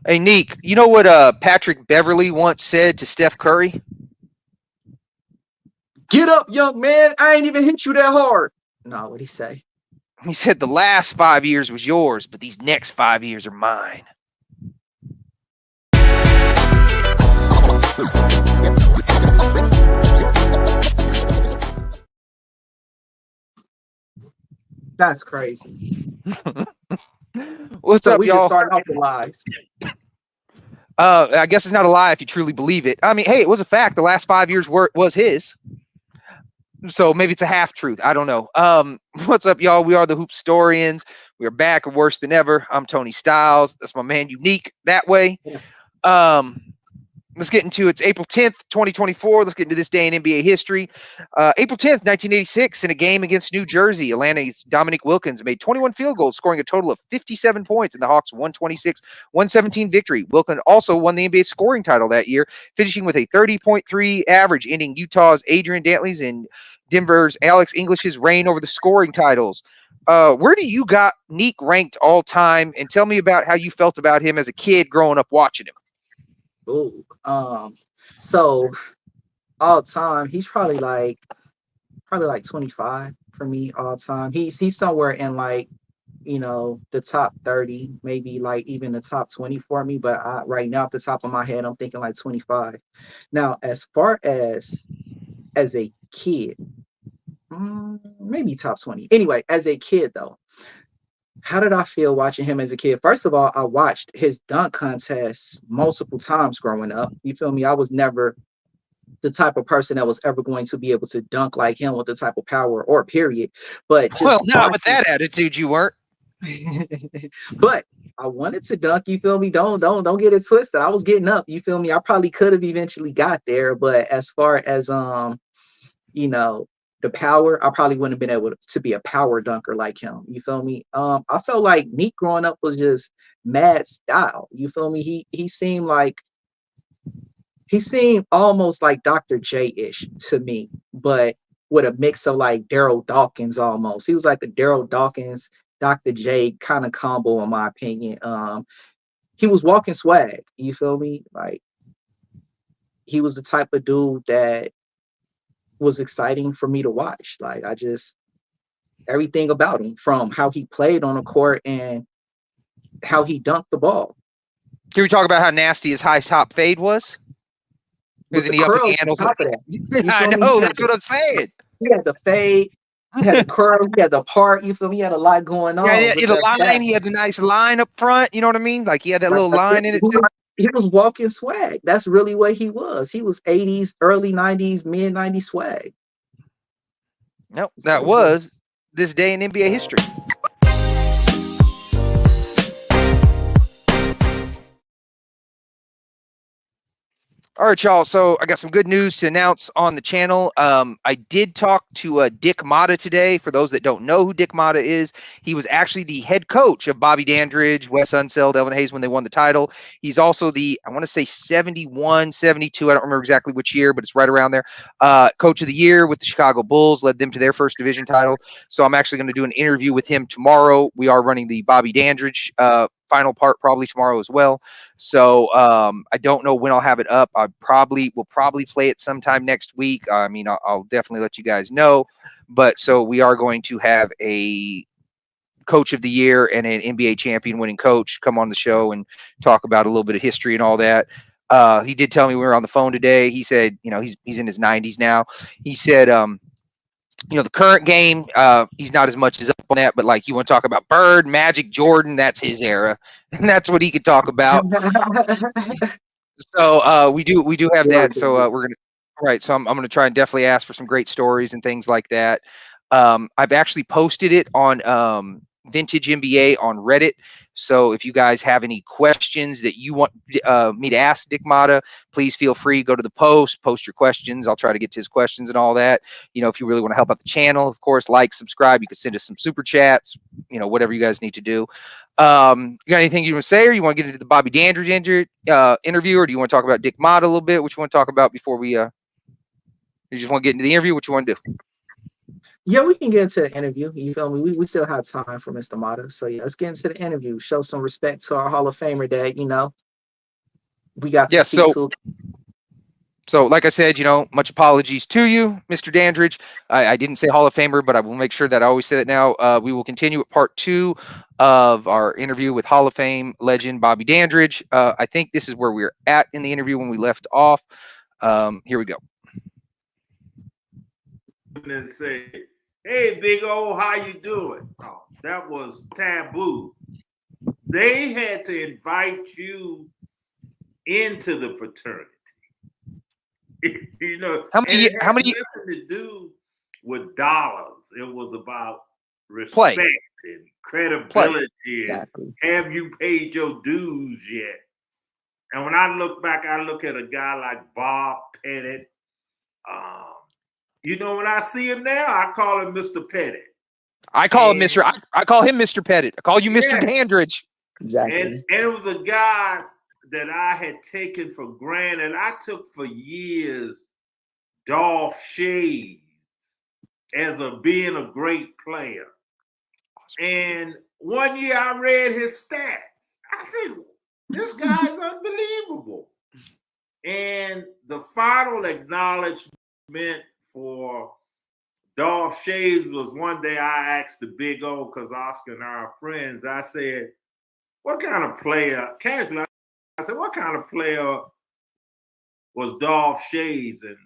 Hey, Neek, you know what Patrick Beverly once said to Steph Curry? Get up, young man. I ain't even hit you that hard. No, what'd he say? He said, the last 5 years was yours, but these next 5 years are mine. That's crazy. What's So up, we just y'all? starting off the lives. I guess it's not a lie if you truly believe it. I mean, hey, it was a fact. The last 5 years was his. So maybe it's a half truth. I don't know. What's up, y'all? We are the HoopStorians. We are back and worse than ever. I'm Tony Styles. That's my man, Unique, that way. Um, Let's get into it's April 10th, 2024. Let's get into this day in NBA history. April 10th, 1986, in a game against New Jersey, Atlanta's Dominique Wilkins made 21 field goals, scoring a total of 57 points in the Hawks' 126-117 victory. Wilkins also won the NBA scoring title that year, finishing with a 30.3 average, ending Utah's Adrian Dantley's and Denver's Alex English's reign over the scoring titles. Where do you got Neek ranked all time? And tell me about how you felt about him as a kid growing up watching him. Ooh, so all time, he's probably like 25 for me all time. He's somewhere in like, the top 30, maybe like even the top 20 for me. But right now, off the top of my head, I'm thinking like 25. Now, as far as a kid, maybe top 20. Anyway, as a kid though, how did I feel watching him as a kid? First of all, I watched his dunk contests multiple times growing up. You feel me? I was never the type of person that was ever going to be able to dunk like him with the type of power or period. But just Well, not with watching, that attitude, you weren't. but I wanted to dunk. You feel me? Don't get it twisted. I was getting up. You feel me? I probably could have eventually got there, but as far as you know, the power, I probably wouldn't have been able to be a power dunker like him. You feel me? I felt like Meek growing up was just mad style. You feel me? He seemed almost like Dr. J-ish to me, but with a mix of like Daryl Dawkins almost. He was like a Daryl Dawkins, Dr. J kind of combo, in my opinion. He was walking swag. You feel me? Like he was the type of dude that was exciting for me to watch. Like I just everything about him, from how he played on the court and how he dunked the ball Can we talk about how nasty his high top fade was? with Isn't the he up in the curls on handles? top of that. You I feel me? know. That's what I'm saying. He had the fade, he had the curl, he had the part. You feel me? He had a lot going Yeah, on yeah, with the that line. back. He had the nice line up front. You know what I mean? Like he had that Like little I said, line in it too. he was walking swag. That's really what he was. He was 80s, early 90s, mid 90s swag. Nope, that So yeah. was this day in NBA history. All right, y'all. So I got some good news to announce on the channel. I did talk to Dick Motta today. For those that don't know who Dick Motta is, he was actually the head coach of Bobby Dandridge, Wes Unseld, Elvin Hayes when they won the title. He's also the, I want to say 71, 72. I don't remember exactly which year, but it's right around there. Coach of the year with the Chicago Bulls, led them to their first division title. So I'm actually going to do an interview with him tomorrow. We are running the Bobby Dandridge final part probably tomorrow as well. So I don't know when I'll have it up. We'll probably play it sometime next week. I mean, I'll definitely let you guys know. But so we are going to have a coach of the year and an NBA champion winning coach come on the show and talk about a little bit of history and all that. He did tell me we were on the phone today. He said, he's in his 90s now. He said, the current game, he's not as much as up on that, but like you want to talk about Bird, Magic, Jordan, that's his era, and that's what he could talk about. So we do have that. So we're gonna right. So I'm gonna try and definitely ask for some great stories and things like that. I've actually posted it on Vintage NBA on Reddit. So if you guys have any questions that you want me to ask Dick Motta, please feel free. Go to the post your questions. I'll try to get to his questions and all that. If you really want to help out the channel, of course, like, subscribe. You can send us some super chats. Whatever you guys need to do. You got anything you want to say, or you want to get into the Bobby Dandridge interview, or do you want to talk about Dick Motta a little bit? What you want to talk about before we? You just want to get into the interview? What you want to do? Yeah, we can get into the interview. You feel me? We still have time for Mr. Mata. So yeah, let's get into the interview. Show some respect to our Hall of Famer that, we got to Yes. speak to. So, like I said, much apologies to you, Mr. Dandridge. I didn't say Hall of Famer, but I will make sure that I always say that now. We will continue with part 2 of our interview with Hall of Fame legend Bobby Dandridge. I think this is where we're at in the interview when we left off. Here we go. And say, "Hey, Big O, how you doing?" Oh, that was taboo. They had to invite you into the fraternity. How and many? it How had many? nothing to do with dollars. It was about Play. respect and credibility. Exactly. And have you paid your dues yet? And when I look back, I look at a guy like Bob Pettitt. When I see him now, I call him Mr. Pettitt. I call him Mr. I call him Mr. Pettitt. I call you Mr. Yeah. Dandridge. Exactly. And it was a guy that I had taken for granted. I took for years Dolph Shades as being a great player. And one year I read his stats. I said, this guy's unbelievable. And the final acknowledgement for Dolph Shades was one day I asked the Big O, because Oscar and I are friends. I said, what kind of player, casually, I said, what kind of player was Dolph Shades? And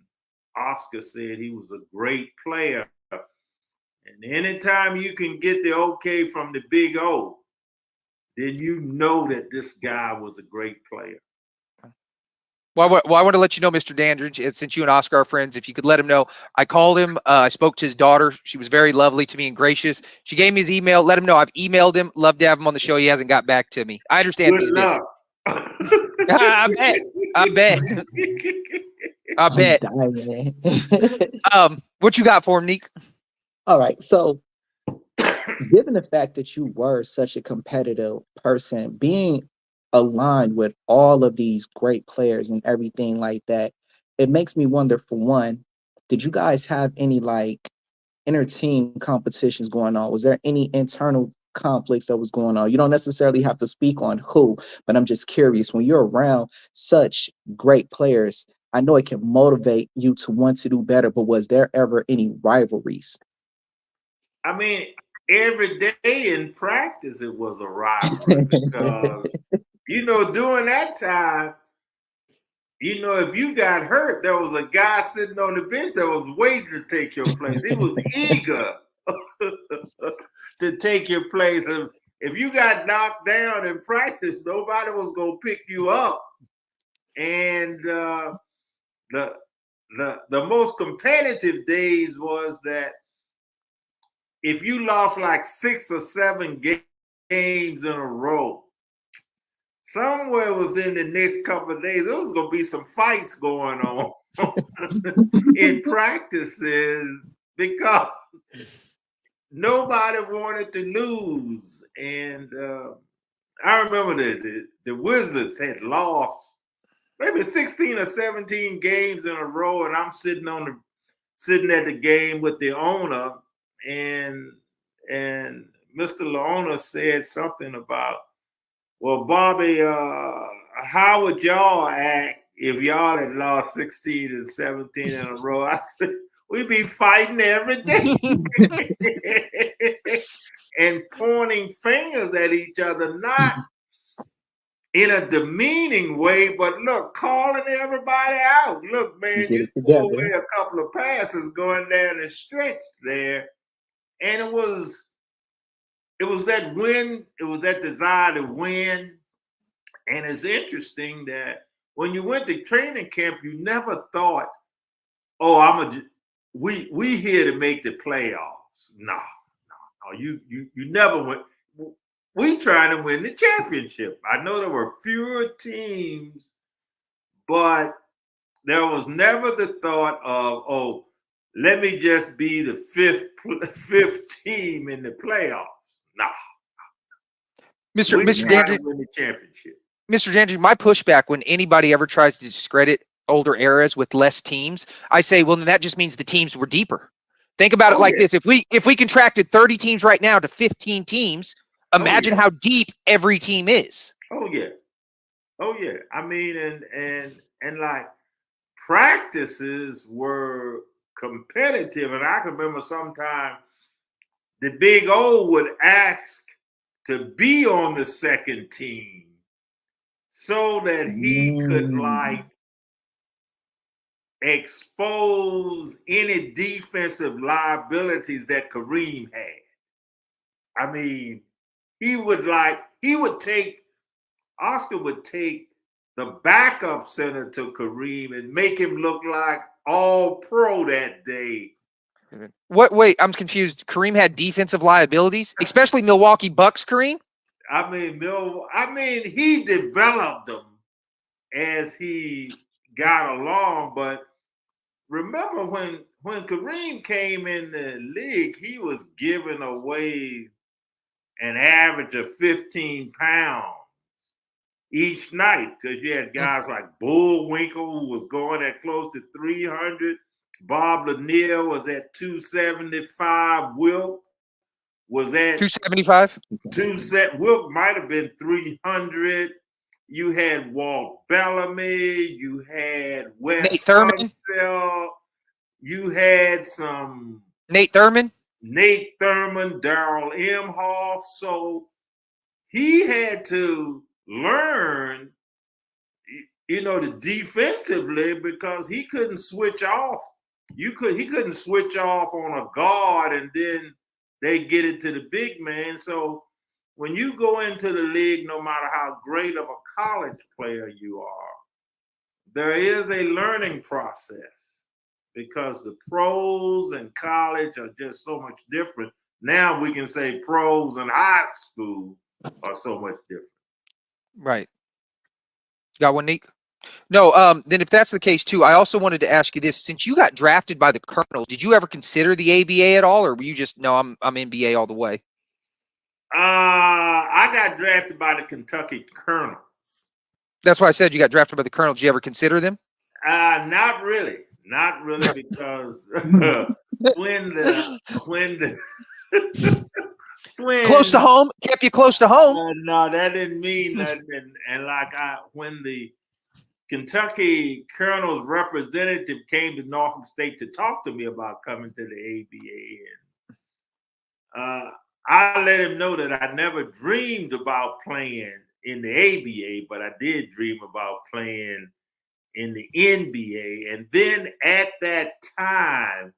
Oscar said he was a great player. And anytime you can get the okay from the Big O, then you know that this guy was a great player. Well, I want to let you know, Mr. Dandridge, since you and Oscar are friends, if you could let him know, I called him. I spoke to his daughter. She was very lovely to me and gracious. She gave me his email. Let him know I've emailed him. Love to have him on the show. He hasn't got back to me. I understand Good if he's luck. busy. I bet. I bet. What you got for him, Neek? All right. So, given the fact that you were such a competitive person, being aligned with all of these great players and everything like that, it makes me wonder, for one, did you guys have any inter team competitions going on? Was there any internal conflicts that was going on? You don't necessarily have to speak on who, but I'm just curious. When you're around such great players, I know it can motivate you to want to do better, but was there ever any rivalries? I mean, every day in practice, it was a rivalry because, during that time, if you got hurt, there was a guy sitting on the bench that was waiting to take your place. He was eager to take your place. And if you got knocked down in practice, nobody was going to pick you up. And the most competitive days was that if you lost like 6 or 7 games in a row, somewhere within the next couple of days, there was going to be some fights going on in practices because nobody wanted to lose. And I remember the Wizards had lost maybe 16 or 17 games in a row, and I'm sitting at the game with the owner, and Mr. Laona said something about, well, Bobby, how would y'all act if y'all had lost 16 and 17 in a row? I said, we'd be fighting every day and pointing fingers at each other, not in a demeaning way, but look, calling everybody out. Look, man, you threw away a couple of passes going down the stretch there. And it was that win, it was that desire to win. And it's interesting that when you went to training camp, you never thought, oh, we here to make the playoffs. No. You never went. We trying to win the championship. I know there were fewer teams, but there was never the thought of, oh, let me just be the fifth team in the playoffs. No. Mr. Dandridge, win the championship. Mr. Dandridge, my pushback when anybody ever tries to discredit older eras with less teams, I say, well, then that just means the teams were deeper. Think about it like this. If we contracted 30 teams right now to 15 teams, imagine how deep every team is. Oh, yeah. Oh yeah. I mean, and like practices were competitive, and I can remember sometime the Big O would ask to be on the second team so that he could like expose any defensive liabilities that Kareem had. I mean, Oscar would take the backup center to Kareem and make him look like all pro that day. What? Wait, I'm confused. Kareem had defensive liabilities, especially Milwaukee Bucks. Kareem. I mean, he developed them as he got along. But remember when Kareem came in the league, he was giving away an average of 15 pounds each night because you had guys like Bullwinkle who was going at close to 300. Bob Lanier was at 275. Wilk was at 275. Wilk might have been 300. You had Walt Bellamy. You had Wes Nate Thurman. Unseld. You had some Nate Thurman, Darrell Imhoff. So he had to learn, the defensively because he couldn't switch off. He couldn't switch off on a guard and then they get it to the big man. So when you go into the league, no matter how great of a college player you are, there is a learning process because the pros and college are just so much different. Now we can say pros and high school are so much different. right? Got one, Nick? No. Then if that's the case too, I also wanted to ask you this: since you got drafted by the Colonels, did you ever consider the ABA at all, or were you just no? I'm NBA all the way. I got drafted by the Kentucky Colonels. That's why I said you got drafted by the Colonels. Did you ever consider them? Not really, because when close to home, kept you close to home. No, that didn't mean nothing. And like when the Kentucky Colonels representative came to Norfolk State to talk to me about coming to the ABA, and I let him know that I never dreamed about playing in the ABA, but I did dream about playing in the NBA. And then at that time,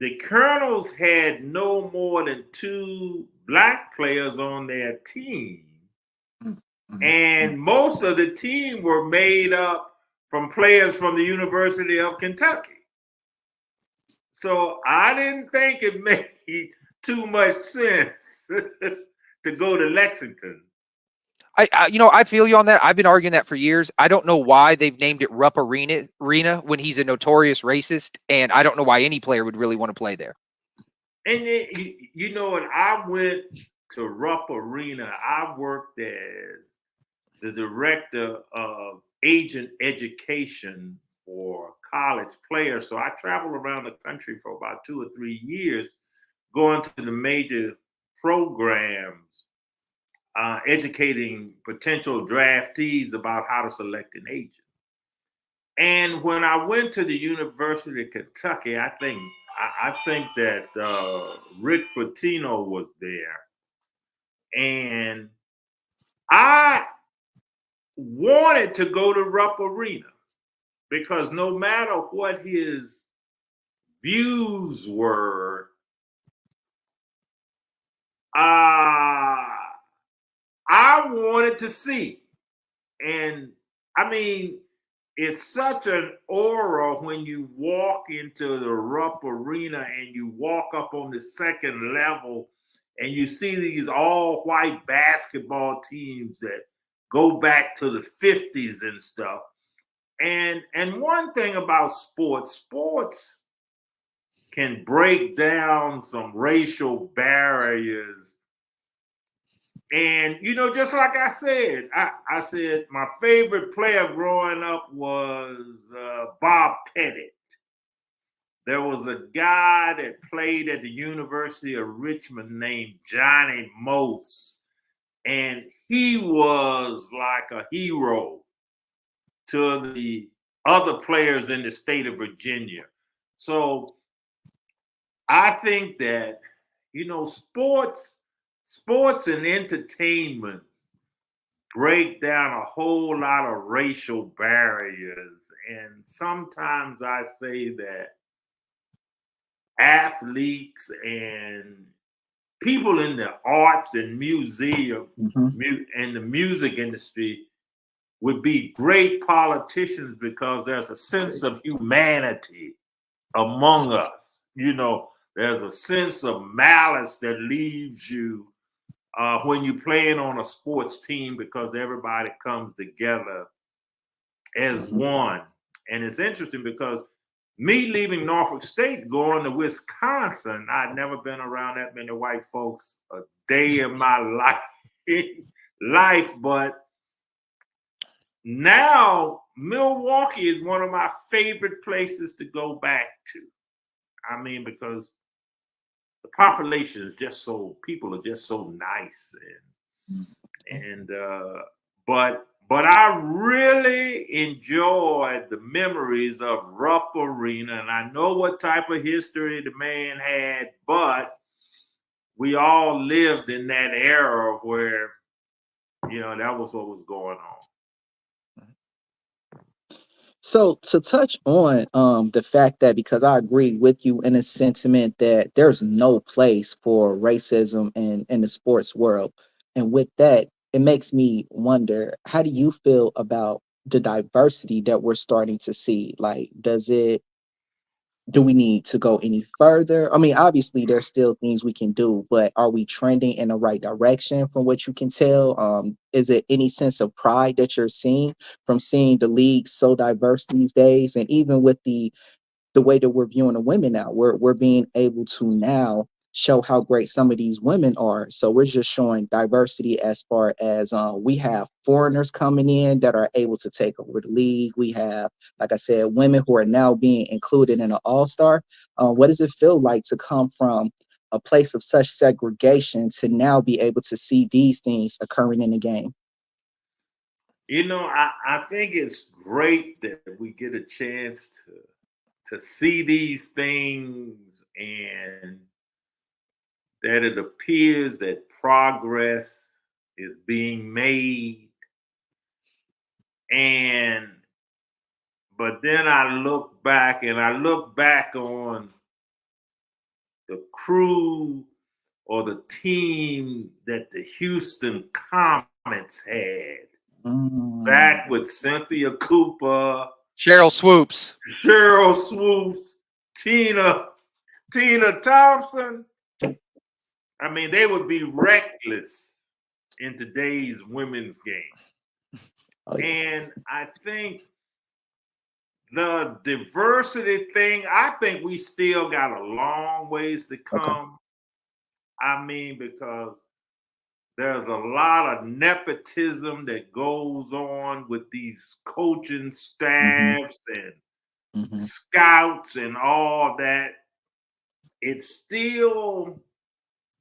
the Colonels had no more than 2 black players on their team. And most of the team were made up from players from the University of Kentucky. So I didn't think it made too much sense to go to Lexington. I feel you on that. I've been arguing that for years. I don't know why they've named it Rupp Arena when he's a notorious racist, and I don't know why any player would really want to play there. And when I went to Rupp Arena, I worked as the director of agent education for college players. So I traveled around the country for about 2 or 3 years, going to the major programs, educating potential draftees about how to select an agent. And when I went to the University of Kentucky, I think that Rick Pitino was there. And I wanted to go to Rupp Arena because no matter what his views were, I wanted to see. And I mean, it's such an aura when you walk into the Rupp Arena and you walk up on the second level and you see these all white basketball teams that go back to the 50s and stuff. And one thing about sports can break down some racial barriers. And, just like I said, I said my favorite player growing up was Bob Pettitt. There was a guy that played at the University of Richmond named Johnny Mose. And he was like a hero to the other players in the state of Virginia. So I think that, sports and entertainment break down a whole lot of racial barriers. And sometimes I say that athletes and people in the arts and museum and the music industry would be great politicians because there's a sense of humanity among us. There's a sense of malice that leaves you when you're playing on a sports team because everybody comes together as one. And it's interesting because me leaving Norfolk State, going to Wisconsin, I'd never been around that many white folks a day in my life. But now Milwaukee is one of my favorite places to go back to. I mean, because the population is people are just so nice, but I really enjoyed the memories of Rupp Arena, and I know what type of history the man had, but we all lived in that era where, that was what was going on. So to touch on the fact that, because I agree with you in a sentiment that there's no place for racism in the sports world, and with that, it makes me wonder, how do you feel about the diversity that we're starting to see? Like, do we need to go any further? I mean, obviously there's still things we can do, but are we trending in the right direction from what you can tell? Is it any sense of pride that you're seeing from seeing the league so diverse these days? And even with the way that we're viewing the women now, we're being able to now show how great some of these women are. So we're just showing diversity as far as we have foreigners coming in that are able to take over the league. We have, like I said, women who are now being included in an all-star. What does it feel like to come from a place of such segregation to now be able to see these things occurring in the game? I think it's great that we get a chance to see these things, and that it appears that progress is being made. But then I look back on the crew or the team that the Houston Comets had back with Cynthia Cooper, Cheryl Swoops, Tina Thompson. I mean, they would be reckless in today's women's game. Oh, yeah. And I think the diversity thing, I think we still got a long ways to come. Okay. I mean, because there's a lot of nepotism that goes on with these coaching staffs and scouts and all that. It's still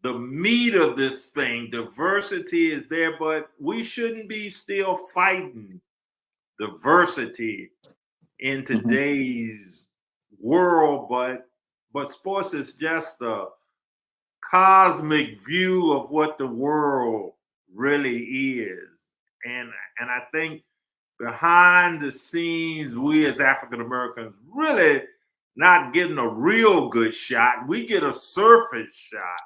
the meat of this thing. Diversity is there, but we shouldn't be still fighting diversity in today's world. But sports is just a cosmic view of what the world really is. And I think behind the scenes, we as African Americans really not getting a real good shot. We get a surface shot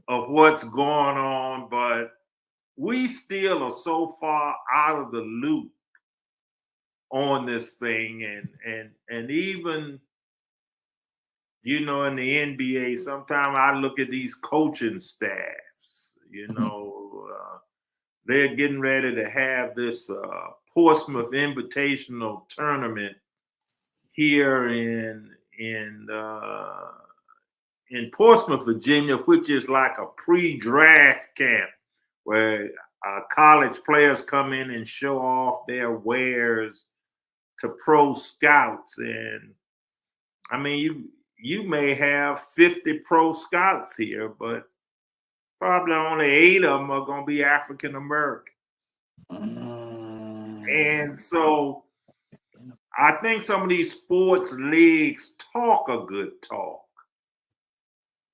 of what's going on, but we still are so far out of the loop on this thing. And even, in the NBA, sometimes I look at these coaching staffs, they're getting ready to have this Portsmouth Invitational Tournament here in Portsmouth, Virginia, which is like a pre-draft camp where college players come in and show off their wares to pro scouts. And I mean, you may have 50 pro scouts here, but probably probably only 8 of them are going to be African American. And so I think some of these sports leagues talk a good talk.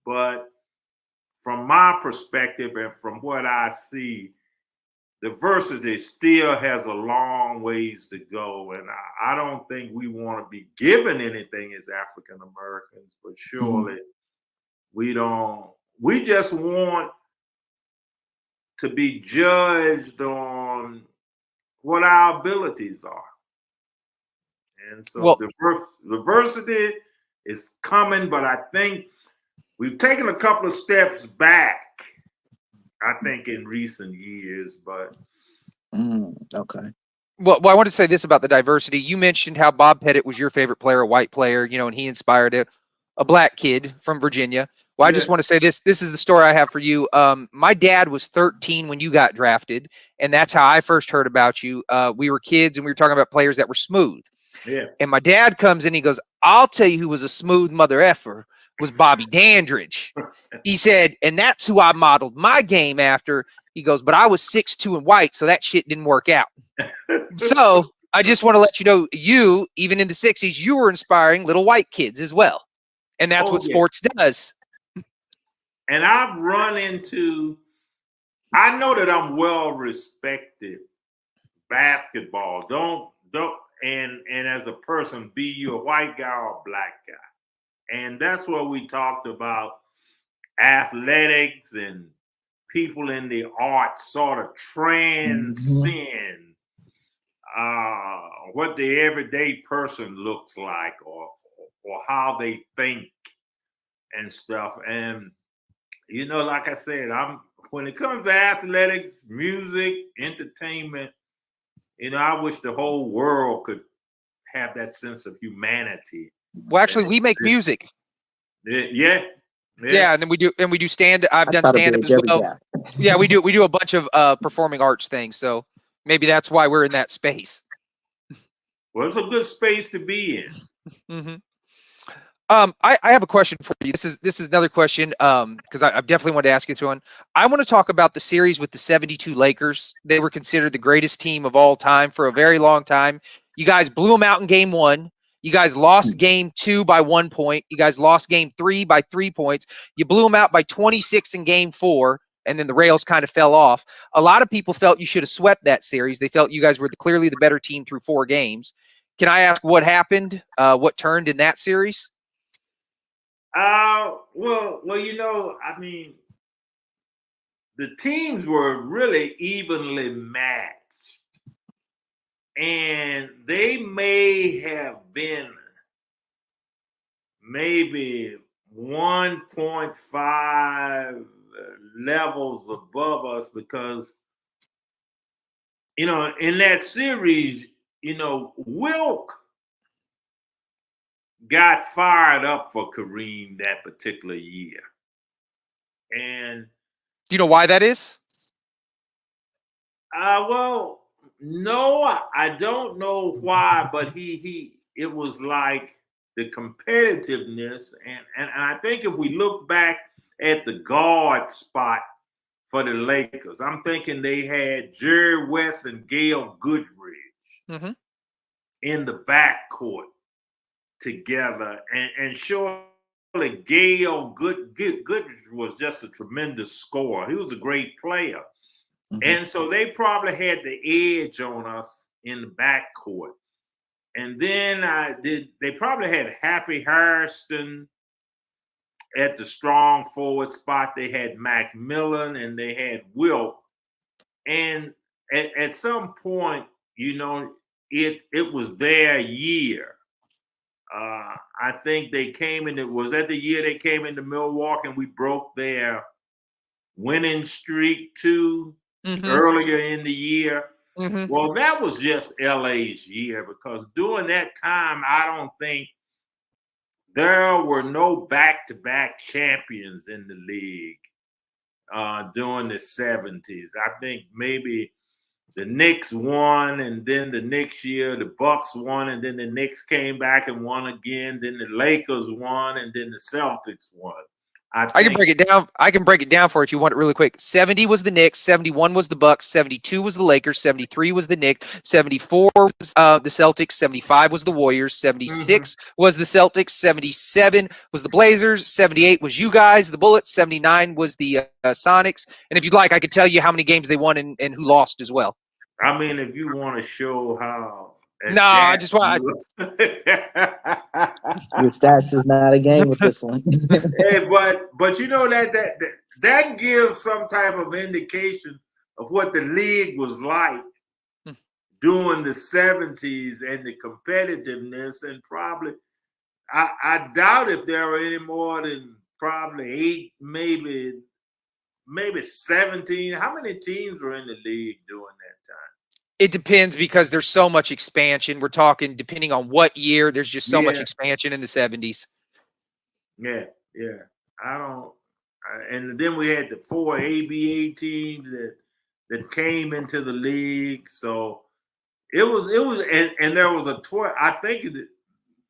But from my perspective and from what I see, diversity still has a long ways to go. And I don't think we want to be given anything as African Americans, but surely we don't. We just want to be judged on what our abilities are. And so diversity is coming, but I think we've taken a couple of steps back, I think, in recent years, but. Okay. Well, I want to say this about the diversity. You mentioned how Bob Pettitt was your favorite player, a white player, and he inspired a black kid from Virginia. Well, I just want to say this. This is the story I have for you. My dad was 13 when you got drafted, and that's how I first heard about you. We were kids, and we were talking about players that were smooth. Yeah. And my dad comes in, he goes, "I'll tell you who was a smooth mother effer was Bobby Dandridge." He said, and that's who I modeled my game after. He goes, but I was 6'2" and white, so that shit didn't work out. So I just want to let you know, you, even in the 60s, you were inspiring little white kids as well. And that's what sports does. And I've run into, I know that I'm well respected basketball. Don't, and as a person, be you a white guy or a black guy. And that's what we talked about, athletics and people in the arts sort of transcend what the everyday person looks like or how they think and stuff. And, like I said, when it comes to athletics, music, entertainment, I wish the whole world could have that sense of humanity. Well, actually, we make music. Yeah. Yeah, and then we do stand. I've done stand up as well. Yeah, we do a bunch of performing arts things. So maybe that's why we're in that space. Well, it's a good space to be in. Mm-hmm. I have a question for you. This is another question because I definitely want to ask you this one. I want to talk about the series with the 72 Lakers. They were considered the greatest team of all time for a very long time. You guys blew them out in game 1. You guys lost game 2 by 1 point. You guys lost game 3 by 3 points. You blew them out by 26 in game 4, and then the rails kind of fell off. A lot of people felt you should have swept that series. They felt you guys were clearly the better team through 4 games. Can I ask what happened? What turned in that series? Well, I mean, the teams were really evenly matched. And they may have been maybe 1.5 levels above us because, in that series, Wilk got fired up for Kareem that particular year. And do you know why that is? Well, no, I don't know why, but it was like the competitiveness. And I think if we look back at the guard spot for the Lakers, I'm thinking they had Jerry West and Gail Goodrich in the backcourt together. And surely Gail Goodrich was just a tremendous scorer. He was a great player. And so they probably had the edge on us in the backcourt. And then they probably had Happy Hairston at the strong forward spot. They had Macmillan and they had Wilk. And at some point, it was their year. I think they came in, was that the year they came into Milwaukee and we broke their winning streak too? Earlier in the year. Well, that was just LA's year because during that time, I don't think there were no back-to-back champions in the league during the 70s. I think maybe the Knicks won, and then the next year the Bucks won, and then the Knicks came back and won again. Then the Lakers won, and then the Celtics won. I can break it down. I can break it down for you if you want it really quick. 70 was the Knicks, 71 was the Bucks, 72 was the Lakers, 73 was the Knicks, 74 was the Celtics, 75 was the Warriors, 76 was the Celtics, 77 was the Blazers, 78 was you guys, the Bullets, 79 was the Sonics. And if you'd like, I could tell you how many games they won and who lost as well. I mean, if you want to show how. No, I just want. Your stats is not a game with this one. Hey, but you know that gives some type of indication of what the league was like during the 70s and the competitiveness, and probably I doubt if there are any more than probably 8, maybe 17. How many teams were in the league during that time? It depends because there's so much expansion. We're talking depending on what year. There's just so much expansion in the 70s. Yeah. I don't. And then we had the 4 ABA teams that came into the league. So it was, and there was a 12. I think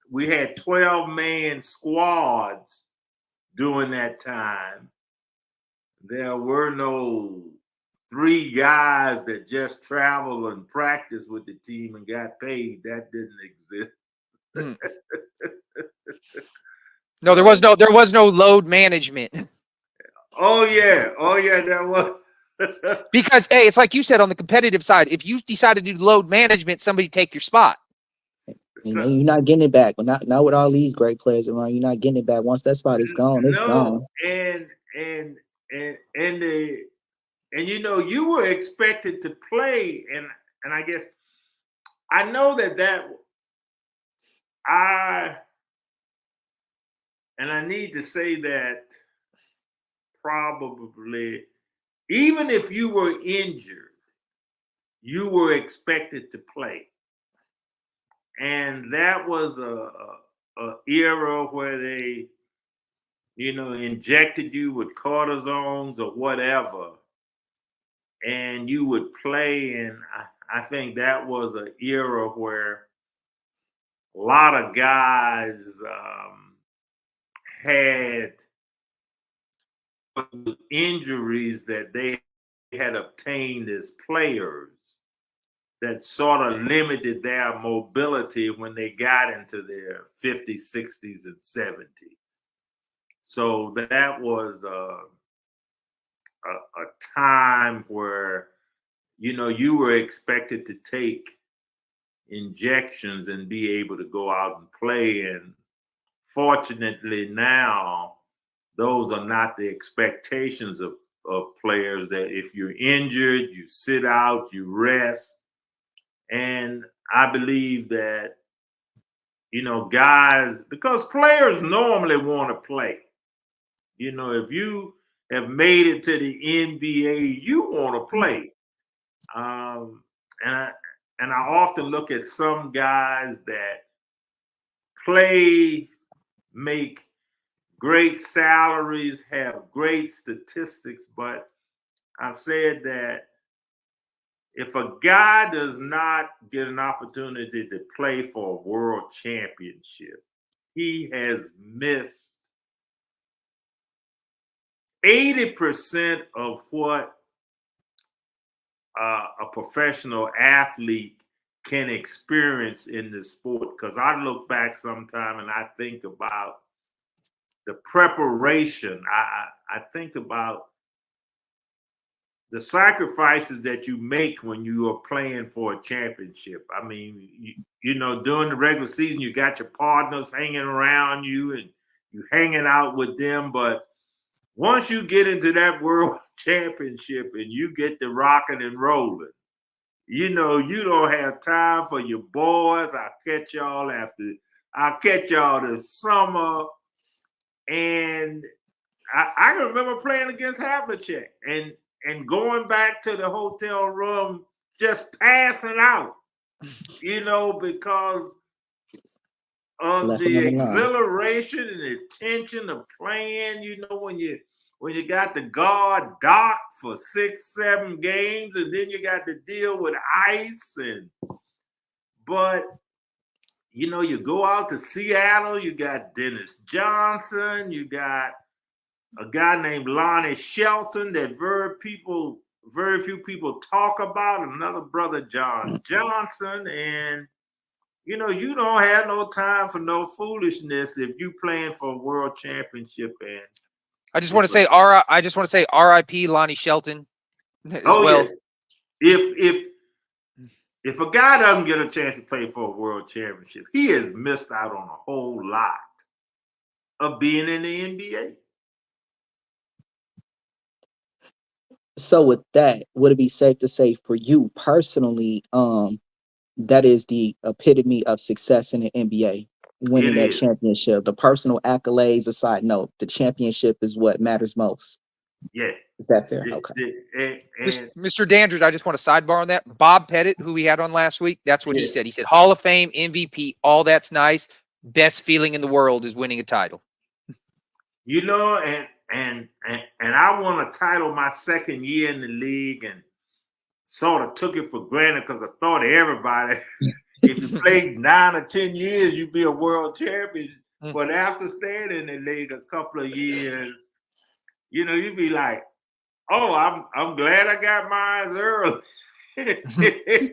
we had 12-man squads during that time. There were no 3 guys that just traveled and practiced with the team and got paid. That didn't exist. No, there was no load management. Oh yeah, there was. Because hey, it's like you said on the competitive side. If you decide to do load management, somebody take your spot. You're not getting it back. Not with all these great players around. You're not getting it back. Once that spot is gone, it's gone. And you know, you were expected to play, and I guess I know that I need to say that probably even if you were injured, you were expected to play. And that was a era where they, injected you with cortisones or whatever, and you would play. And I think that was an era where a lot of guys had injuries that they had obtained as players that sort of limited their mobility when they got into their 50s, 60s, and 70s. So that was a time where, you were expected to take injections and be able to go out and play. And fortunately now, those are not the expectations of players, that if you're injured, you sit out, you rest. And I believe that, guys, because players normally want to play. If you have made it to the NBA, you want to play. And I often look at some guys that play, make great salaries, have great statistics, but I've said that if a guy does not get an opportunity to play for a world championship, he has missed 80% of what a professional athlete can experience in this sport. Because I look back sometime and I think about the preparation. I think about the sacrifices that you make when you are playing for a championship. I mean, during the regular season, you got your partners hanging around you and you hanging out with them. But once you get into that world championship and you get to rocking and rolling, you don't have time for your boys. I'll catch y'all this summer. And I can remember playing against Havlicek and going back to the hotel room, just passing out, because of the exhilaration and the tension of playing. When you got the guard docked for 6-7 games, and then you got to deal with ice. But you go out to Seattle, you got Dennis Johnson, you got a guy named Lonnie Shelton that very few people talk about. Another brother, John Johnson, and you know, you don't have no time for no foolishness if you playing for a world championship. And I just want to say R.I.P. Lonnie Shelton as well. Yeah. If a guy doesn't get a chance to play for a world championship, he has missed out on a whole lot of being in the NBA. So with that, would it be safe to say for you personally, that is the epitome of success in the NBA, winning that championship? The personal accolades aside, no, the championship is what matters most. Yeah. Is that fair? Okay. Mr. Dandridge, I just want to sidebar on that. Bob Pettitt, who we had on last week, that's what he said. He said, Hall of Fame, MVP, all that's nice. Best feeling in the world is winning a title. You know, and I won a title my second year in the league and sort of took it for granted because I thought everybody, if you played 9 or 10 years, you'd be a world champion. But after staying in the league a couple of years, you know, you'd be like, oh, I'm glad I got mine early.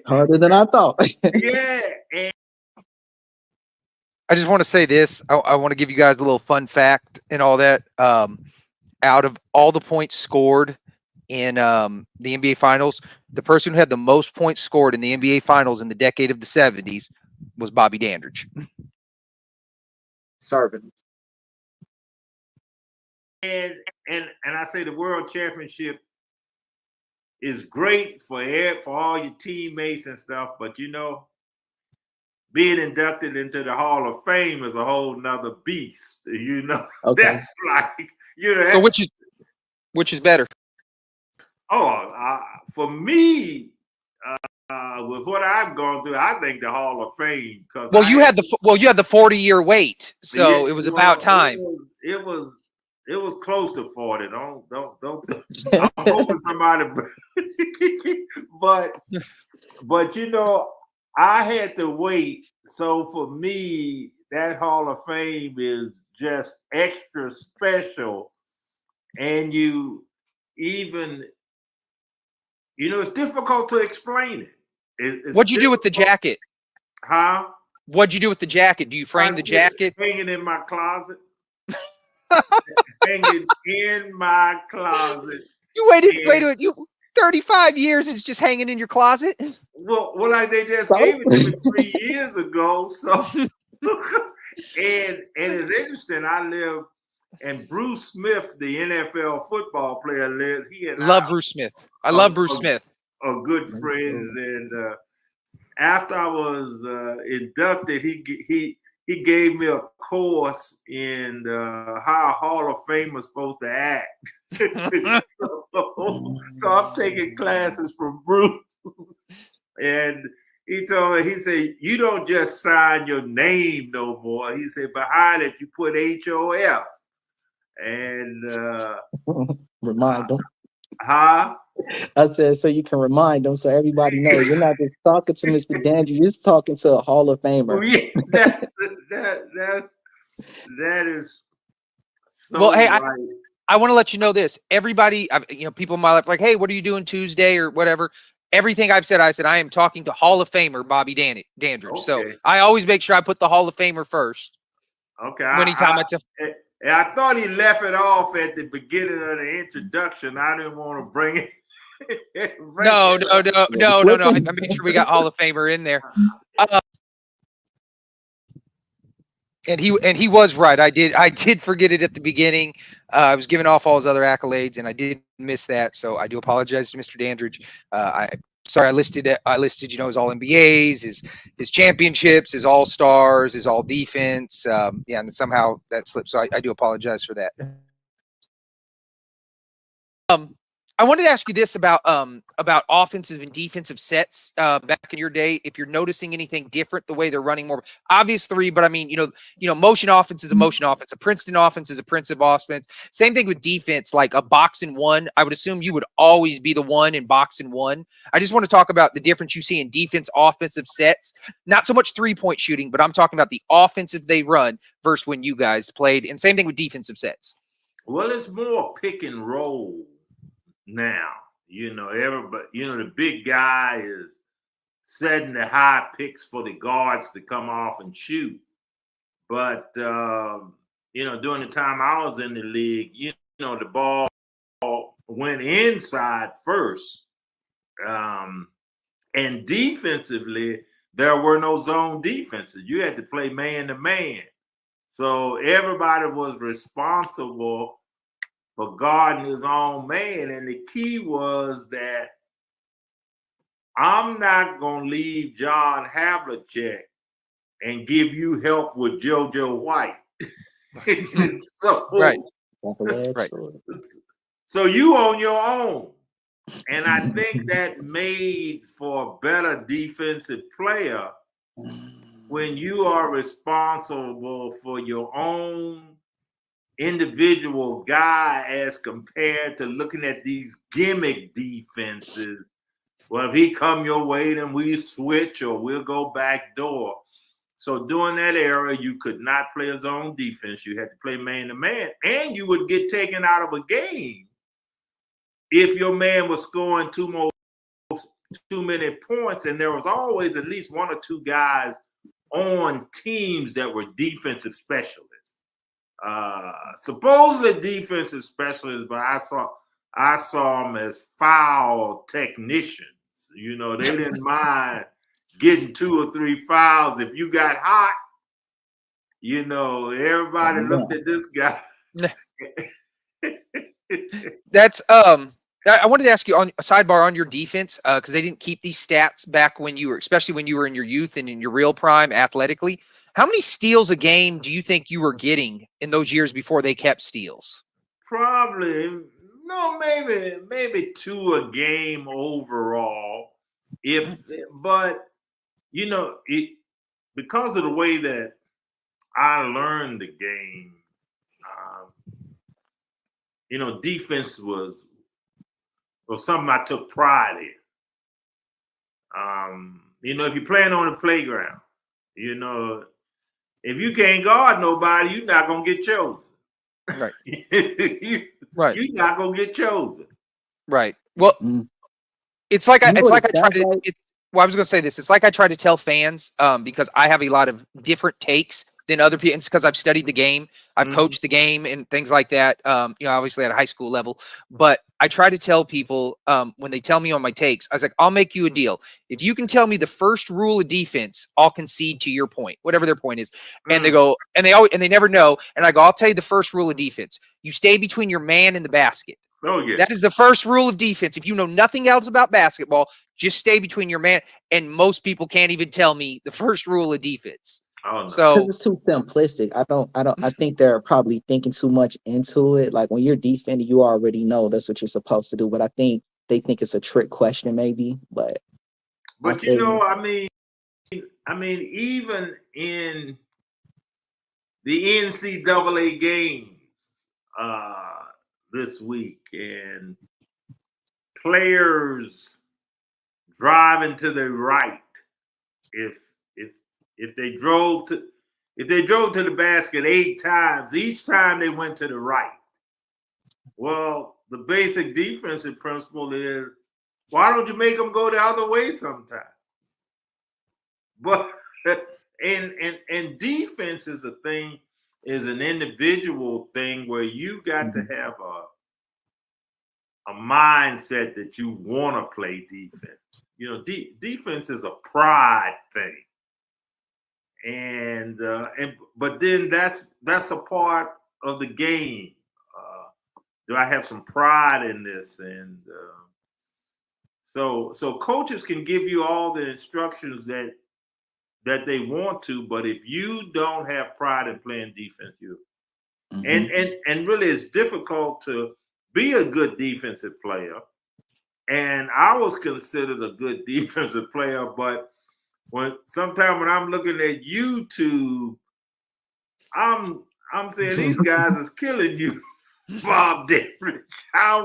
Harder than I thought. Yeah. And I just want to say this. I want to give you guys a little fun fact and all that. Out of all the points scored in the NBA Finals, the person who had the most points scored in the NBA Finals in the decade of the 70s was Bobby Dandridge. Serving. And I say the World Championship is great for all your teammates and stuff, but you know, being inducted into the Hall of Fame is a whole nother beast. You know, that's like, you know. So which is better? Oh, for me, with what I've gone through, I think the Hall of Fame. Because you had the 40-year wait, so it was about time. It was close to 40. Don't. I'm hoping somebody, but you know, I had to wait. So for me, that Hall of Fame is just extra special. And you know, it's difficult to explain it. What'd you do with the jacket? Huh? What'd you do with the jacket? Do you frame the jacket? Hanging in my closet. Hanging in my closet. You waited. You 35 years is just hanging in your closet. Well, like they just gave it to me 3 years ago. So, and it's interesting. I live, and Bruce Smith, the NFL football player, lives. Bruce Smith. I love Bruce Smith. Are good friends, and after I was inducted, he gave me a course in how a Hall of Fame is supposed to act. So I'm taking classes from Bruce, and he told me, he said, you don't just sign your name no more. He said, behind it, you put HOF. And remind them. Huh? I said, so you can remind them so everybody knows you're not just talking to Mr. Dandridge, you're just talking to a Hall of Famer. Oh, yeah, that is so well, hey, right. I want to let you know this. Everybody, you know, people in my life, like, hey, what are you doing Tuesday or whatever? Everything I said, I am talking to Hall of Famer Bobby Dandridge. Okay. So I always make sure I put the Hall of Famer first. Okay. I thought he left it off at the beginning of the introduction. I didn't want to bring it. No. I made sure we got Hall of Famer in there. And he was right. I did forget it at the beginning. I was giving off all his other accolades, and I did miss that. So I do apologize to Mr. Dandridge. I listed you know, his all NBAs, his championships, his all stars, his all defense. And somehow that slipped. So I do apologize for that. I wanted to ask you this about offensive and defensive sets back in your day. If you're noticing anything different, the way they're running more obvious three, but I mean, you know, motion offense is a motion offense. A Princeton offense is a Princeton offense. Same thing with defense, like a box and one. I would assume you would always be the one in box and one. I just want to talk about the difference you see in defense offensive sets. Not so much 3-point shooting, but I'm talking about the offensive they run versus when you guys played. And same thing with defensive sets. Well, it's more pick and roll now. Everybody, the big guy is setting the high picks for the guards to come off and shoot. But during the time I was in the league, the ball went inside first. And defensively, there were no zone defenses. You had to play man to man. So everybody was responsible for guarding his own man. And the key was that I'm not going to leave John Havlicek and give you help with JoJo White. Right. Right. So you on your own. And I think that made for a better defensive player when you are responsible for your own individual guy as compared to looking at these gimmick defenses. Well, if he come your way, then we switch or we'll go back door. So during that era, you could not play a zone defense. You had to play man to man, and you would get taken out of a game if your man was scoring too many points. And there was always at least one or two guys on teams that were defensive specialists. Supposedly defensive specialists, but I saw them as foul technicians. They didn't mind getting 2 or 3 fouls. If you got hot, everybody looked at this guy. That's I wanted to ask you on a sidebar on your defense, because they didn't keep these stats back when you were, especially when you were in your youth and in your real prime athletically. How many steals a game do you think you were getting in those years before they kept steals? Probably maybe 2 a game overall. But because of the way that I learned the game, defense was something I took pride in. If you're playing on the playground, if you can't guard nobody, you're not gonna get chosen. Right. Right. You're not gonna get chosen. Right. Well, it's like I try to. Well, I was going to say this. It's like I try to tell fans, because I have a lot of different takes than other people. It's because I've studied the game, I've coached the game, and things like that. Obviously at a high school level. But I try to tell people when they tell me on my takes, I was like, I'll make you a deal. If you can tell me the first rule of defense, I'll concede to your point, whatever their point is. And they go, and they never know. And I go, I'll tell you the first rule of defense: you stay between your man and the basket. Oh, yeah. That is the first rule of defense. If you know nothing else about basketball, just stay between your man. And most people can't even tell me the first rule of defense. Oh, no. So it's too simplistic. I think they're probably thinking too much into it. Like when you're defending, you already know that's what you're supposed to do. But I think they think it's a trick question, maybe. But I mean, even in the NCAA games this week, and players driving to the right, if they drove to the basket 8 times, each time they went to the right. Well, the basic defensive principle is, why don't you make them go the other way sometime? But and defense is an individual thing where you got to have a mindset that you want to play defense. Defense is a pride thing. And but then that's a part of the game. Do I have some pride in this? And so coaches can give you all the instructions that they want to, but if you don't have pride in playing defense, and really it's difficult to be a good defensive player. And I was considered a good defensive player, but sometimes when I'm looking at YouTube, I'm saying these guys is killing you, Bob Dandridge. How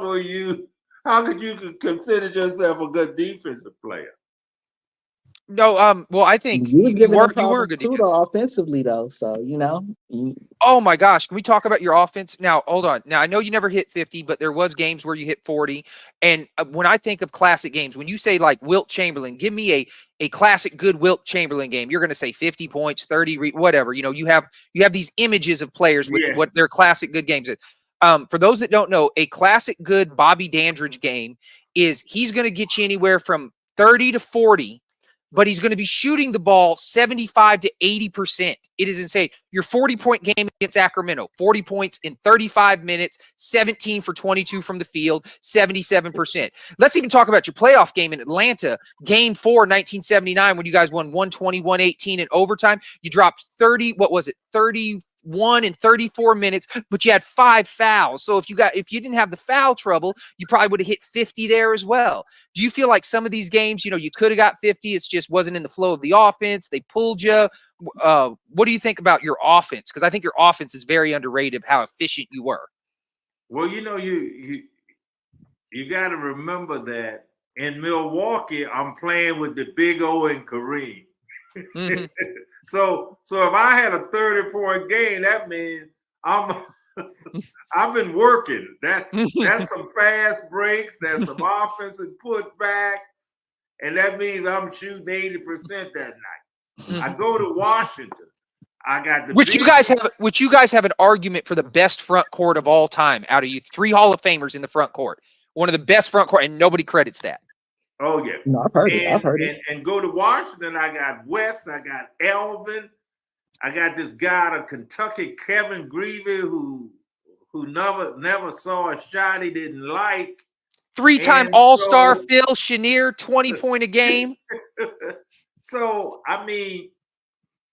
could you consider yourself a good defensive player? No, well, I think You was giving them you were a problems good too, defensive. though, offensively, though. So Oh my gosh, can we talk about your offense? Now, hold on. Now, I know you never hit 50, but there was games where you hit 40. And when I think of classic games, when you say like Wilt Chamberlain, give me a classic good Wilt Chamberlain game. You're going to say 50 points, 30, whatever. You know, you have these images of players with Yeah. what their classic good games is. For those that don't know, a classic good Bobby Dandridge game is he's going to get you anywhere from 30 to 40, but he's going to be shooting the ball 75 to 80%. It is insane. Your 40-point game against Sacramento, 40 points in 35 minutes, 17 for 22 from the field, 77%. Let's even talk about your playoff game in Atlanta, game 4, 1979, when you guys won 120-118 in overtime. You dropped 30, what was it, 31 in 34 minutes, but you had 5 fouls. So if you didn't have the foul trouble, you probably would have hit 50 there as well. Do you feel like some of these games, you could have got 50, it's just wasn't in the flow of the offense, they pulled you? What do you think about your offense? Because I think your offense is very underrated of how efficient you were. Well, you got to remember that in Milwaukee, I'm playing with the Big O and Kareem. Mm-hmm. So if I had a 30-point game, that means I've been working. That's some fast breaks, that's some offensive putbacks, and that means I'm shooting 80% that night. Mm-hmm. I go to Washington. I got the which you guys have an argument for the best front court of all time out of you 3 Hall of Famers in the front court. One of the best front court, and nobody credits that. Oh yeah. No, I've heard it. And go to Washington, I got West, I got Elvin, I got this guy out of Kentucky, Kevin Greavy, who never saw a shot he didn't like. 3-time All-Star Phil Chenier, 20-point a game. So, I mean,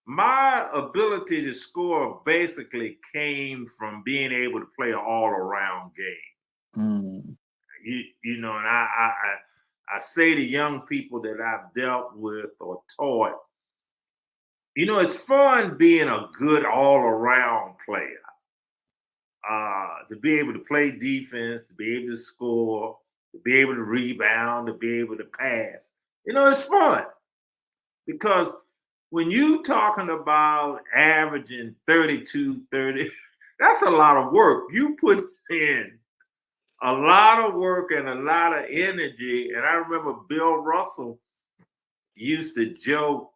my ability to score basically came from being able to play an all-around game. And I say to young people that I've dealt with or taught, it's fun being a good all-around player. To be able to play defense, to be able to score, to be able to rebound, to be able to pass. It's fun. Because when you talking about averaging 32, 30, that's a lot of work. You put in a lot of work and a lot of energy. And I remember Bill Russell used to joke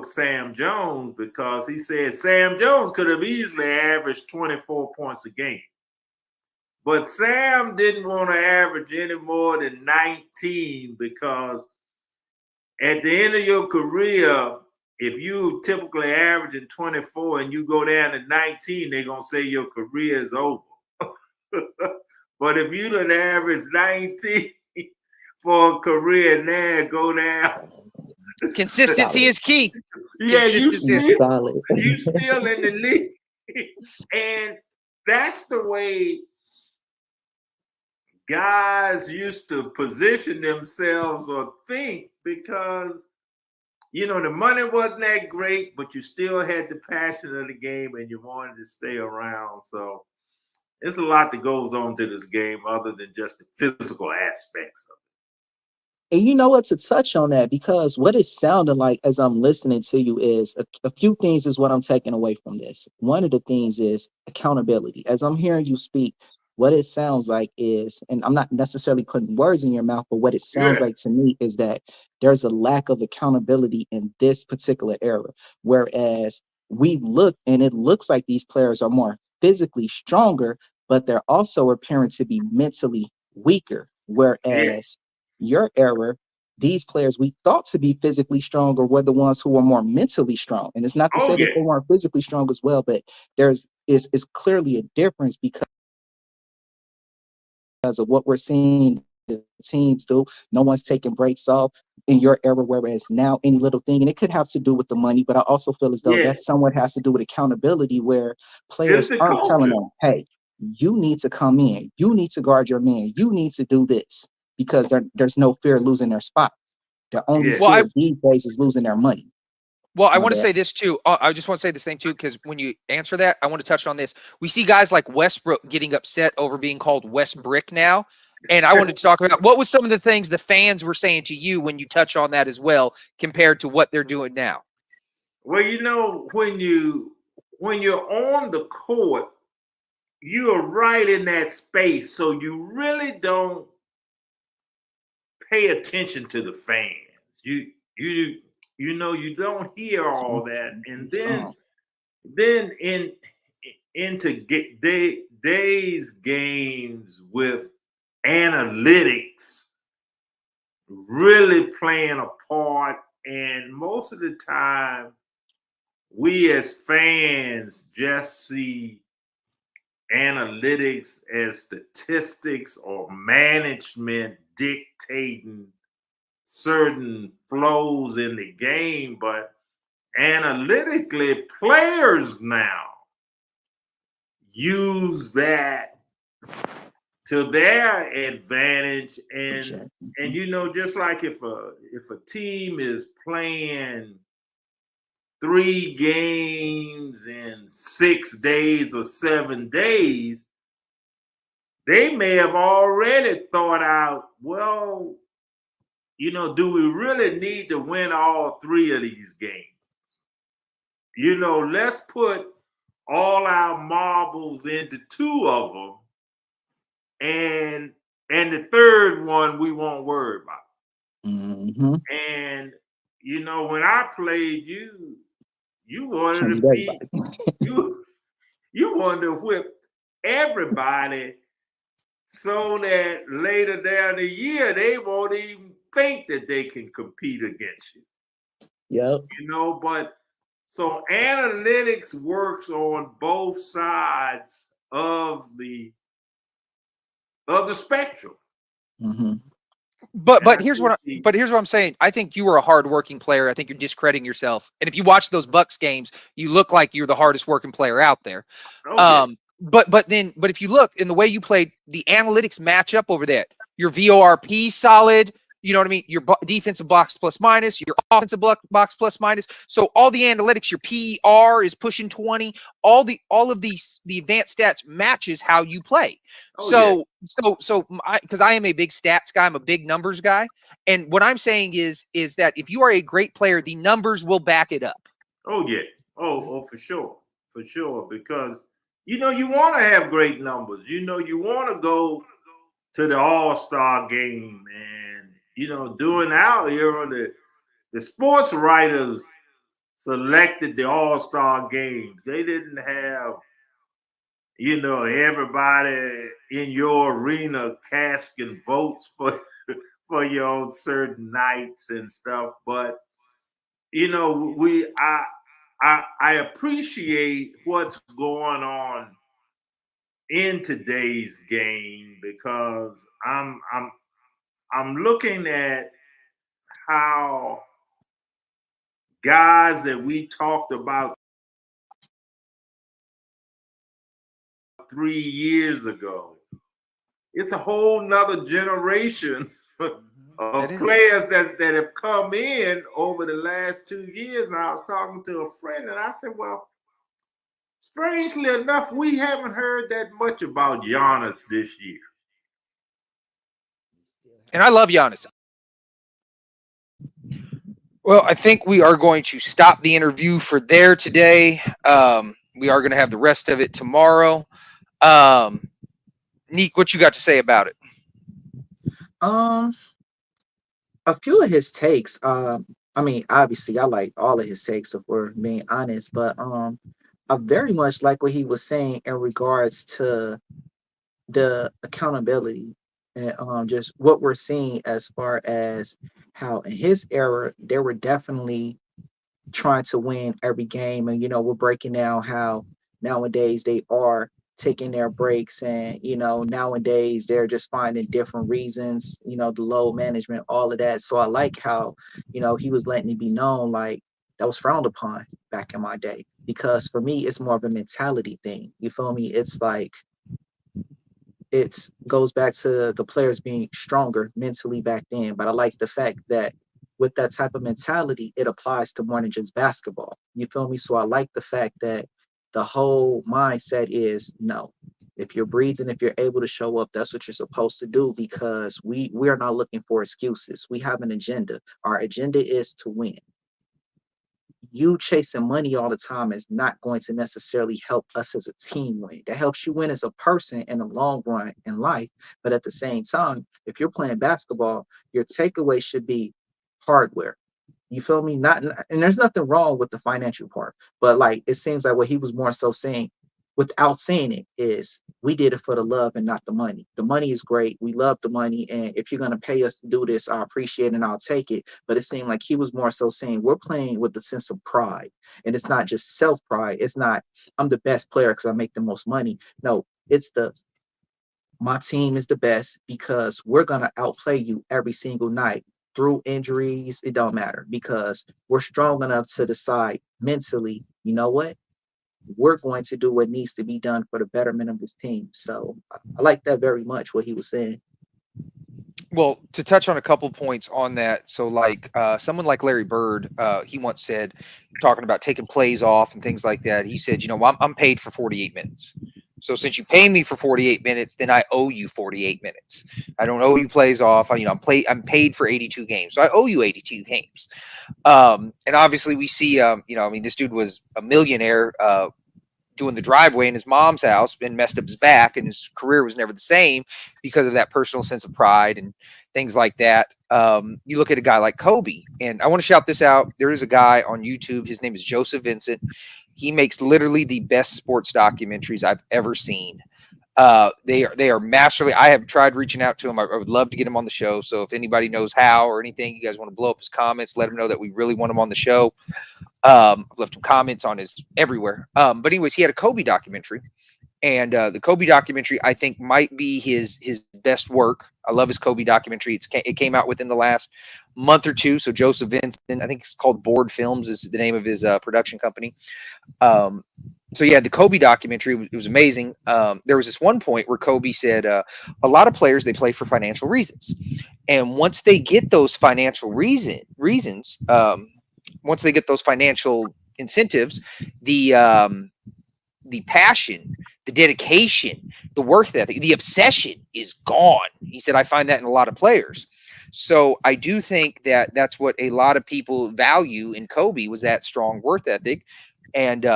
Sam Jones because he said Sam Jones could have easily averaged 24 points a game. But Sam didn't want to average any more than 19 because at the end of your career, if you typically averaging 24 and you go down to 19, they're going to say your career is over. But if you done average 19 for a career, now go down. Consistency is key. Yeah, you still in the league. And that's the way guys used to position themselves or think because, the money wasn't that great, but you still had the passion of the game and you wanted to stay around. So there's a lot that goes on to this game other than just the physical aspects of it. And you know what, to touch on that, because what it sounded like as I'm listening to you is a few things is what I'm taking away from this. One of the things is accountability. As I'm hearing you speak, what it sounds like is, and I'm not necessarily putting words in your mouth, but what it sounds like to me is that there's a lack of accountability in this particular era. Whereas we look, and it looks like these players are more physically stronger, but they're also appearing to be mentally weaker. Whereas your era, these players we thought to be physically stronger were the ones who were more mentally strong. And it's not to say that they weren't physically strong as well, but is clearly a difference because of what we're seeing the teams do. No one's taking breaks off in your era, whereas now any little thing, and it could have to do with the money, but I also feel as though that somewhat has to do with accountability, where players aren't telling them, hey, you need to come in, you need to guard your man, you need to do this, because there's no fear of losing their spot. The only fear these days is losing their money. Well, I want to say this too. I just want to say this thing too, because when you answer that, I want to touch on this. We see guys like Westbrook getting upset over being called West Brick now. And I wanted to talk about what was some of the things the fans were saying to you when you touch on that as well, compared to what they're doing now. Well, you know, when you're on the court, you are right in that space, so you really don't pay attention to the fans. You you know you don't hear all that, and then into days games with analytics really playing a part, and most of the time we as fans just see analytics as statistics or management dictating certain flows in the game, but analytically, players now use that to their advantage, and you know, just like if a team is playing 3 games in 6 days or 7 days, they may have already thought out, well, you know, do we really need to win all 3 of these games? You know, let's put all our marbles into 2 of them, and the third one we won't worry about. Mm-hmm. And you know, when I played, you wanted to be you wanted to whip everybody so that later down the year they won't even think that they can compete against you. Yep. You know, but so analytics works on both sides of the spectrum. Mm-hmm. But here's what I'm saying. I think you were a hardworking player. I think you're discrediting yourself. And if you watch those Bucks games, you look like you're the hardest working player out there. Okay. But if you look in the way you played, the analytics match up over that. Your VORP solid. You know what I mean? Your defensive box plus minus, your offensive box plus minus. So all the analytics, your PER is pushing 20. All of these the advanced stats matches how you play. Because I am a big stats guy, I'm a big numbers guy, and what I'm saying is that if you are a great player, the numbers will back it up. Oh yeah. Oh, for sure. For sure. Because you know you want to have great numbers. You know you want to go to the All-Star game, and you know during our era the sports writers selected the All-Star games. They didn't have, you know, everybody in your arena casting votes for for your certain nights and stuff. But you know, I appreciate what's going on in today's game because I'm looking at how guys that we talked about 3 years ago. It's a whole nother generation of players that have come in over the last 2 years. And I was talking to a friend and I said, well, strangely enough, we haven't heard that much about Giannis this year. And I love Giannis. Well, I think we are going to stop the interview for there today. We are going to have the rest of it tomorrow. Neek, what you got to say about it? A few of his takes. I mean, obviously, I like all of his takes if we're being honest, but I very much like what he was saying in regards to the accountability and just what we're seeing as far as how in his era they were definitely trying to win every game. And, we're breaking down how nowadays they are taking their breaks and, nowadays they're just finding different reasons, the load management, all of that. So I like how, he was letting it be known like that was frowned upon back in my day. Because for me, it's more of a mentality thing. You feel me? It's like, it goes back to the players being stronger mentally back then. But I like the fact that with that type of mentality, it applies to more than just basketball. You feel me? So I like the fact that the whole mindset is no. If you're breathing, if you're able to show up, that's what you're supposed to do, because we are not looking for excuses. We have an agenda. Our agenda is to win. You chasing money all the time is not going to necessarily help us as a team win. That helps you win as a person in the long run in life. But at the same time, if you're playing basketball, your takeaway should be hardware. You feel me? Not, and there's nothing wrong with the financial part, but like it seems like what he was more so saying, without saying it, is we did it for the love and not the money. The money is great. We love the money, and if you're gonna pay us to do this, I appreciate it and I'll take it. But it seemed like he was more so saying we're playing with the sense of pride, and it's not just self pride. It's not I'm the best player because I make the most money. No, it's the my team is the best because we're going to outplay you every single night through injuries. It don't matter because we're strong enough to decide mentally, you know what? We're going to do what needs to be done for the betterment of this team. So I like that very much, what he was saying. Well, to touch on a couple points on that, so like someone like Larry Bird, he once said, talking about taking plays off and things like that. He said, I'm paid for 48 minutes. So since you pay me for 48 minutes, then I owe you 48 minutes. I don't owe you plays off. I'm paid for 82 games, so I owe you 82 games. And obviously we see, this dude was a millionaire. Doing the driveway in his mom's house and messed up his back, and his career was never the same because of that personal sense of pride and things like that. You look at a guy like Kobe, and I want to shout this out. There is a guy on YouTube. His name is Joseph Vincent. He makes literally the best sports documentaries I've ever seen. They are masterly. I have tried reaching out to him. I would love to get him on the show. So if anybody knows how or anything, you guys want to blow up his comments, let him know that we really want him on the show. I've left him comments on his everywhere. But anyways, he had a Kobe documentary, and the Kobe documentary I think might be his best work. I love his Kobe documentary. It came out within the last month or two. So Joseph Vincent, I think it's called Board Films, is the name of his production company. So yeah, the Kobe documentary, it was amazing. There was this one point where Kobe said a lot of players, they play for financial reasons, and once they get those financial reasons, once they get those financial incentives, the passion, the dedication, the work ethic, the obsession is gone. He said, I find that in a lot of players. So I do think that that's what a lot of people value in Kobe, was that strong work ethic. And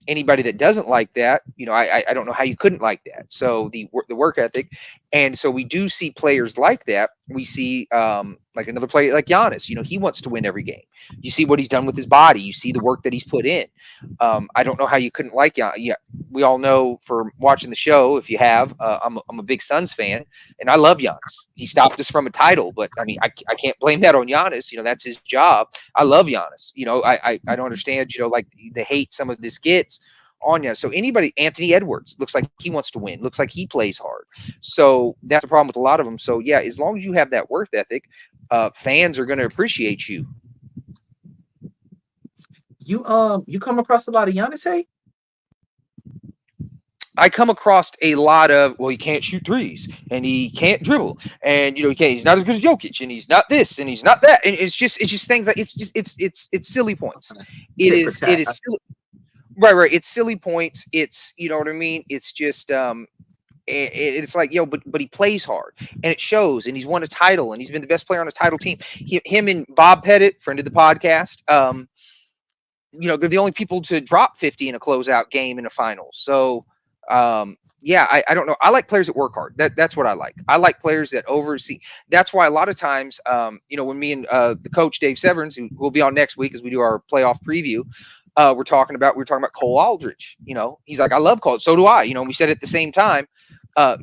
anybody that doesn't like that, I don't know how you couldn't like that. So the work ethic. And so we do see players like that. We see like another player like Giannis, he wants to win every game. You see what he's done with his body. You see the work that he's put in. I don't know how you couldn't like Giannis. Yeah, we all know from watching the show, if you have, I'm a big Suns fan, and I love Giannis. He stopped us from a title, but I mean, I can't blame that on Giannis. That's his job. I love Giannis. I don't understand, like the hate some of this gets on you. So Anthony Edwards looks like he wants to win, looks like he plays hard. So that's a problem with a lot of them. So yeah, as long as you have that work ethic, fans are going to appreciate you. You come across a lot of Giannis hate? I come across a lot of, well, he can't shoot threes and he can't dribble, and he's not as good as Jokic, and he's not this and he's not that, and it's just things like it's silly points. It is silly. Right. It's silly points. It's, you know what I mean? It's just, it's like, but he plays hard, and it shows, and he's won a title, and he's been the best player on a title team. Him and Bob Pettitt, friend of the podcast, they're the only people to drop 50 in a closeout game in a final. So, yeah, I don't know. I like players that work hard. That's what I like. I like players that oversee. That's why a lot of times, when me and the coach Dave Severns, who will be on next week as we do our playoff preview, we're talking about Cole Aldridge. He's like, I love Cole. So do I. We said at the same time,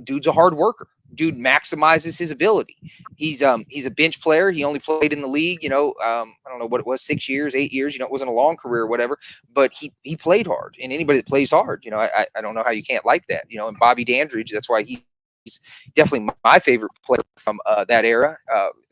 dude's a hard worker. Dude maximizes his ability. He's a bench player. He only played in the league, I don't know what it was, 6 years, 8 years. It wasn't a long career or whatever, but he played hard. And anybody that plays hard, I don't know how you can't like that. And Bobby Dandridge, that's why he's definitely my favorite player from that era.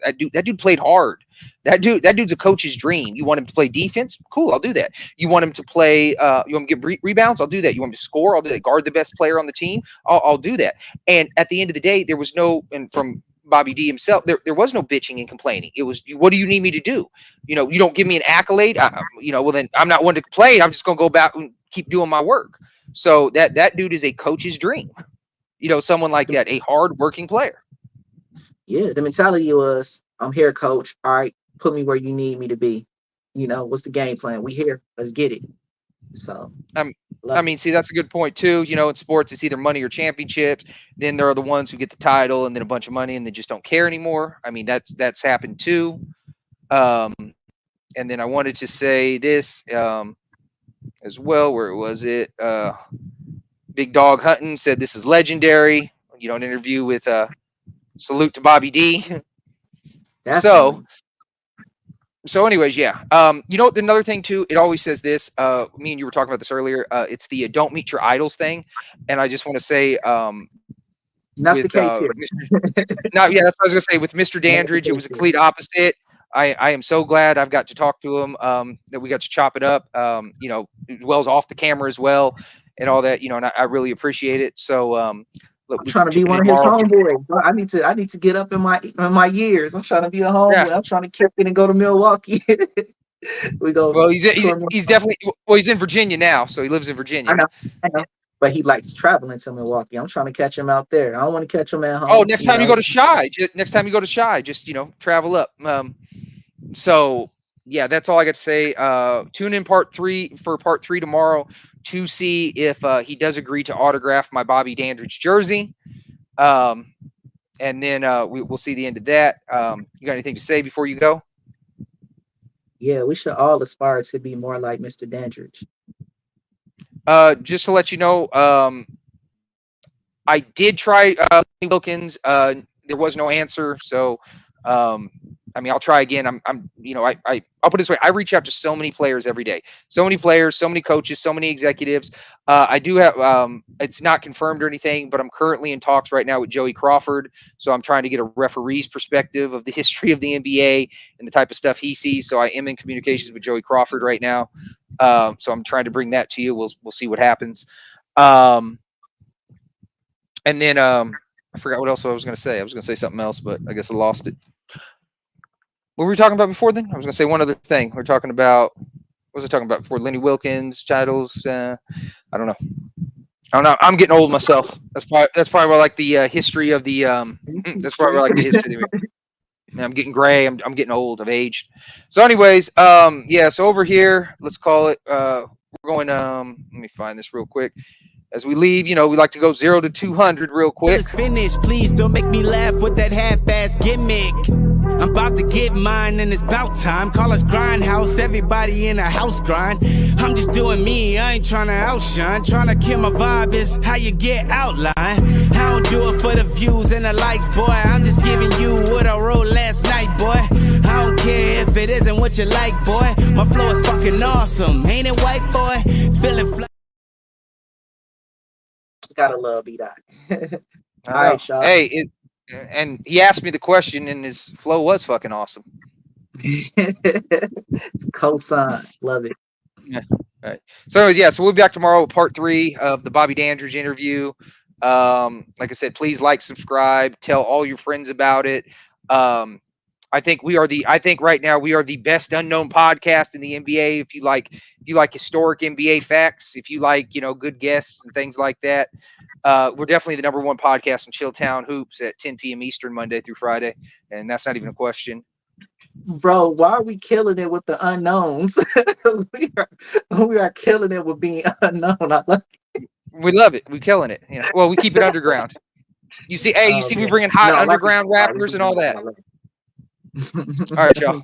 That dude played hard. That dude's a coach's dream. You want him to play defense? Cool, I'll do that. You want him to play? You want him to get rebounds? I'll do that. You want him to score? I'll do that. Guard the best player on the team? I'll do that. And at the end of the day, there was no, and from Bobby D himself, there was no bitching and complaining. It was, what do you need me to do? You don't give me an accolade. Well then I'm not one to complain. I'm just gonna go back and keep doing my work. So that dude is a coach's dream. Someone like that, a hard-working player. Yeah, the mentality was, I'm here, coach. All right, put me where you need me to be. What's the game plan? We here. Let's get it. So, see, that's a good point too. In sports, it's either money or championships. Then there are the ones who get the title and then a bunch of money and they just don't care anymore. I mean, that's happened too. And then I wanted to say this as well. Where was it? Big Dog Hutton said this is legendary. An interview with salute to Bobby D. definitely. So anyways, yeah. Another thing too, it always says this, me and you were talking about this earlier. It's the don't meet your idols thing. And I just want to say, Not with, the case here. that's what I was going to say with Mr. Dandridge. It was a complete opposite. I am so glad I've got to talk to him, that we got to chop it up, as well as off the camera as well and all that, and I really appreciate it. So, look, I'm trying to be one of his homeboys. I need to get up in my years. I'm trying to be a homeboy. Yeah. I'm trying to kick it and go to Milwaukee. We go. Well, he's definitely. Well, he's in Virginia now, so he lives in Virginia. I know. But he likes traveling to Milwaukee. I'm trying to catch him out there. I don't want to catch him at home. Oh, next time you go to Shy, just travel up. So yeah, that's all I got to say. Tune in part 3 tomorrow to see if he does agree to autograph my Bobby Dandridge jersey. And then we'll see the end of that. You got anything to say before you go? Yeah, we should all aspire to be more like Mr. Dandridge. Just to let you know, I did try Wilkins. There was no answer, so I'll try again. I'll put it this way: I reach out to so many players every day, so many players, so many coaches, so many executives. I do have. It's not confirmed or anything, but I'm currently in talks right now with Joey Crawford. So I'm trying to get a referee's perspective of the history of the NBA and the type of stuff he sees. So I am in communications with Joey Crawford right now. So I'm trying to bring that to you. We'll see what happens. And then I forgot what else I was going to say. I was going to say something else, but I guess I lost it. What were we talking about before then? I was going to say one other thing. We're talking about, what was I talking about before? Lenny Wilkins, titles. I don't know. I'm getting old myself. That's probably why I like the history of the. That's probably why I like the history of the. I'm getting gray. I'm getting old. I've aged. So, anyways, yeah. So over here, let's call it. We're going. Let me find this real quick. As we leave, we like to go 0 to 200 real quick. It's finished. Please don't make me laugh with that half-ass gimmick. I'm about to get mine and it's about time. Call us Grindhouse, everybody in a house grind. I'm just doing me, I ain't trying to outshine. Trying to kill my vibe is how you get outlined. I don't do it for the views and the likes, boy. I'm just giving you what I wrote last night, boy. I don't care if it isn't what you like, boy. My flow is fucking awesome, ain't it, white boy? Feeling fly. Gotta love B-Dot. All right, Shaw. Hey, and he asked me the question, and his flow was fucking awesome. Cosign, love it. Yeah. All right. So yeah, so we'll be back tomorrow with part 3 of the Bobby Dandridge interview. Like I said, please like, subscribe, tell all your friends about it. I think right now we are the best unknown podcast in the NBA. If you like historic NBA facts, if you like, good guests and things like that, we're definitely the #1 podcast in Chilltown Hoops at 10 p.m. Eastern, Monday through Friday. And that's not even a question. Bro, why are we killing it with the unknowns? we are killing it with being unknown. We love it. We're killing it. Well, we keep it underground. You see, we bring in hot underground rappers and all that. All right, y'all.